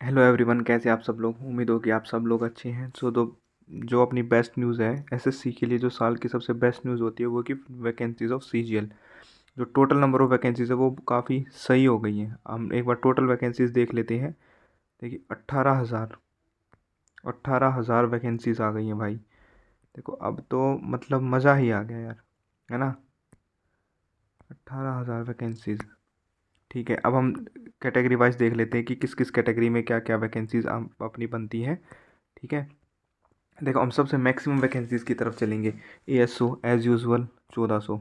Hello everyone, कैसे आप सब लोग। उम्मीद हो कि आप सब लोग अच्छे हैं। जो अपनी बेस्ट न्यूज़ है एसएससी के लिए, जो साल की सबसे बेस्ट न्यूज़ होती है वो कि वैकेंसीज ऑफ सीजीएल, जो टोटल नंबर ऑफ़ वैकेंसीज है वो काफ़ी सही हो गई हैं। हम एक बार टोटल वैकेंसीज देख लेते हैं। देखिए 18,000 वैकेंसीज आ गई हैं भाई। देखो अब तो मतलब मज़ा ही आ गया यार, है ना। 18,000 वैकेंसीज। ठीक है, अब हम कैटेगरी वाइज देख लेते हैं कि किस किस कैटेगरी में क्या क्या वैकेंसीज अपनी बनती हैं। ठीक है, देखो हम सबसे मैक्सिमम वैकेंसीज़ की तरफ चलेंगे। ASO as usual 1400।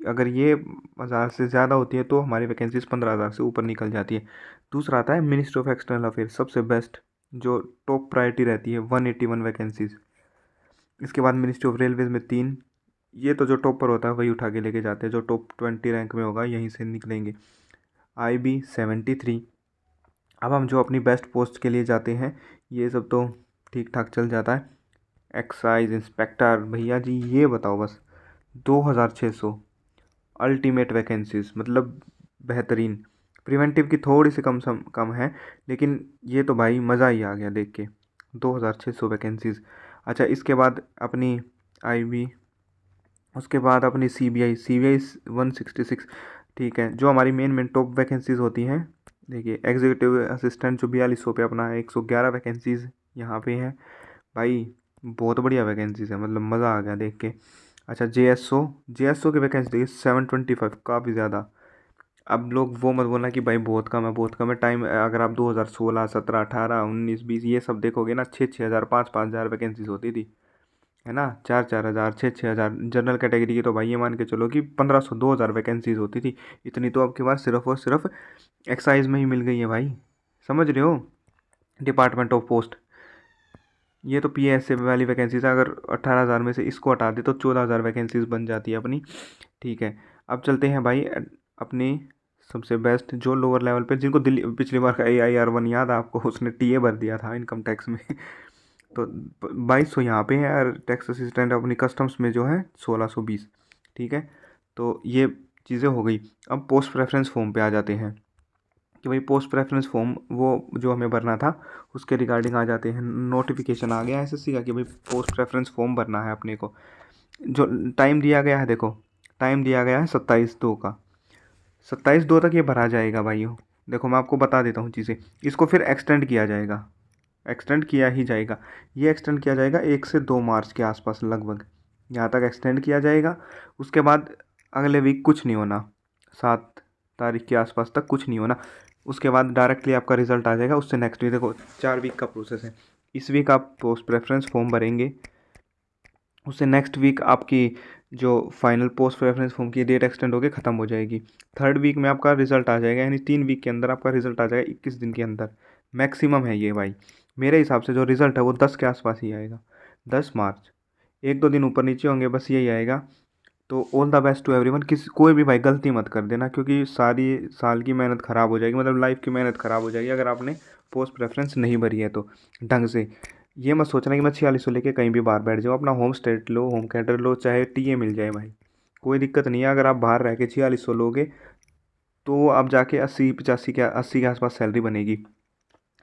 अगर ये 1000 से ज़्यादा होती है तो हमारी वैकेंसीज 15,000 से ऊपर निकल जाती है। दूसरा आता है मिनिस्ट्री ऑफ एक्सटर्नल अफेयर, सबसे बेस्ट जो टॉप प्रायोरिटी रहती है, 181 वैकेंसीज। इसके बाद मिनिस्ट्री ऑफ रेलवेज में 3। ये तो जो टॉप पर होता है वही उठा के लेके जाते हैं, जो टॉप 20 रैंक में होगा यहीं से निकलेंगे। IB 73। अब हम जो अपनी बेस्ट पोस्ट के लिए जाते हैं, ये सब तो ठीक ठाक चल जाता है। एक्साइज इंस्पेक्टर, भैया जी ये बताओ बस 2,600 अल्टीमेट वैकेंसीज, मतलब बेहतरीन। प्रिवेंटिव की थोड़ी सी कम है, लेकिन ये तो भाई मज़ा ही आ गया देख के। 2,600 वैकेंसीज। अच्छा, इसके बाद अपनी IB, उसके बाद अपनी सी बी आई 166। ठीक है, जो हमारी मेन टॉप वैकेंसीज होती हैं। देखिए एग्जीक्यूटिव असिस्टेंट जो 4200 पे अपना है, 111 वैकेंसीज यहाँ पे है भाई। बहुत बढ़िया वैकेंसीज है, मतलब मज़ा आ गया देख के। अच्छा, जे एस ओ की वैकेंसी देखिए 725, काफ़ी ज़्यादा। अब लोग वो मत बोलना कि भाई बहुत कम है बहुत कम है। टाइम अगर आप 2016, 17, 18, 19, 20 ये सब देखोगे ना, 6-6 हज़ार, 5-5 हज़ार वैकेंसीज होती थी, है ना। 4-4 हज़ार, 6-6 हज़ार। जनरल कैटेगरी की तो भाई ये मान के चलो कि 1,500, 2,000 वैकेंसीज होती थी। इतनी तो आपके पास सिर्फ और सिर्फ एक्साइज में ही मिल गई है भाई, समझ रहे हो। डिपार्टमेंट ऑफ पोस्ट, ये तो PSA वाली वैकेंसीज है। अगर 18,000 में से इसको हटा दे तो 14,000 वैकेंसीज बन जाती है अपनी। ठीक है, अब चलते हैं भाई अपनी सबसे बेस्ट जो लोअर लेवल पे, जिनको दिल्ली पिछली बार का AIR 1 याद है आपको, उसने TA भर दिया था इनकम टैक्स में। तो 2,200 यहाँ पे है, और टैक्स असिस्टेंट अपनी कस्टम्स में जो है 1,620। ठीक है, तो ये चीज़ें हो गई। अब पोस्ट प्रेफरेंस फॉर्म पे आ जाते हैं कि भाई पोस्ट प्रेफरेंस फॉर्म वो जो हमें भरना था उसके रिगार्डिंग आ जाते हैं। नोटिफिकेशन आ गया SSC का कि भाई पोस्ट प्रेफरेंस फॉर्म भरना है अपने को। जो टाइम दिया गया है, देखो टाइम दिया गया है 27/2 का। 27/2 तक ये भरा जाएगा भाइयों। देखो मैं आपको बता देता हूँ चीज़ें। इसको फिर एक्सटेंड किया जाएगा, एक्सटेंड किया ही जाएगा। ये एक्सटेंड किया जाएगा 1 से 2 मार्च के आसपास लगभग, यहाँ तक एक्सटेंड किया जाएगा। उसके बाद अगले वीक कुछ नहीं होना, 7 तारीख के आसपास तक कुछ नहीं होना। उसके बाद डायरेक्टली आपका रिजल्ट आ जाएगा। उससे नेक्स्ट वीक, देखो 4 वीक का प्रोसेस है। इस वीक आप पोस्ट प्रेफरेंस फॉर्म भरेंगे, उससे नेक्स्ट वीक आपकी जो फाइनल पोस्ट प्रेफरेंस फॉर्म की डेट एक्सटेंड होकर ख़त्म हो जाएगी। 3rd वीक में आपका रिजल्ट आ जाएगा, यानी 3 वीक के अंदर आपका रिजल्ट आ जाएगा, 21 दिन के अंदर मैक्सिमम है ये भाई। मेरे हिसाब से जो रिज़ल्ट है वो 10 के आसपास ही आएगा, 10 मार्च। 1-2 दिन ऊपर नीचे होंगे, बस यही आएगा। तो all the best to everyone. कोई भी भाई गलती मत कर देना, क्योंकि सारी साल की मेहनत ख़राब हो जाएगी, मतलब लाइफ की मेहनत ख़राब हो जाएगी अगर आपने पोस्ट प्रेफरेंस नहीं भरी है तो ढंग से। ये मत सोचना कि मैं 4600 लेके कहीं भी बाहर बैठ जाऊँ। अपना होम स्टेट लो, होम कैडर लो, चाहे TA मिल जाए भाई, कोई दिक्कत नहीं है। अगर आप बाहर रह के 4600 लोगे तो आप जाके 80 के आसपास सैलरी बनेगी।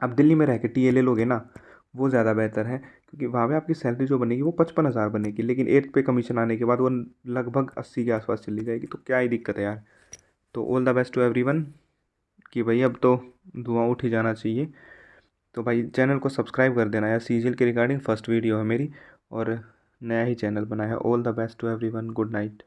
आप दिल्ली में रह के TA ले लोगे ना, वो ज़्यादा बेहतर है, क्योंकि वहाँ पे आपकी सैलरी जो बनेगी वो 55,000 बनेगी, लेकिन 8 पे कमीशन आने के बाद वो लगभग 80 के आसपास चली जाएगी। तो क्या ही दिक्कत है यार। तो all the best to everyone, कि भाई अब तो धुआं उठ ही जाना चाहिए। तो भाई चैनल को सब्सक्राइब कर देना यार। CGL के रिगार्डिंग फर्स्ट वीडियो है मेरी, और नया ही चैनल बना है। All the best to everyone, good night.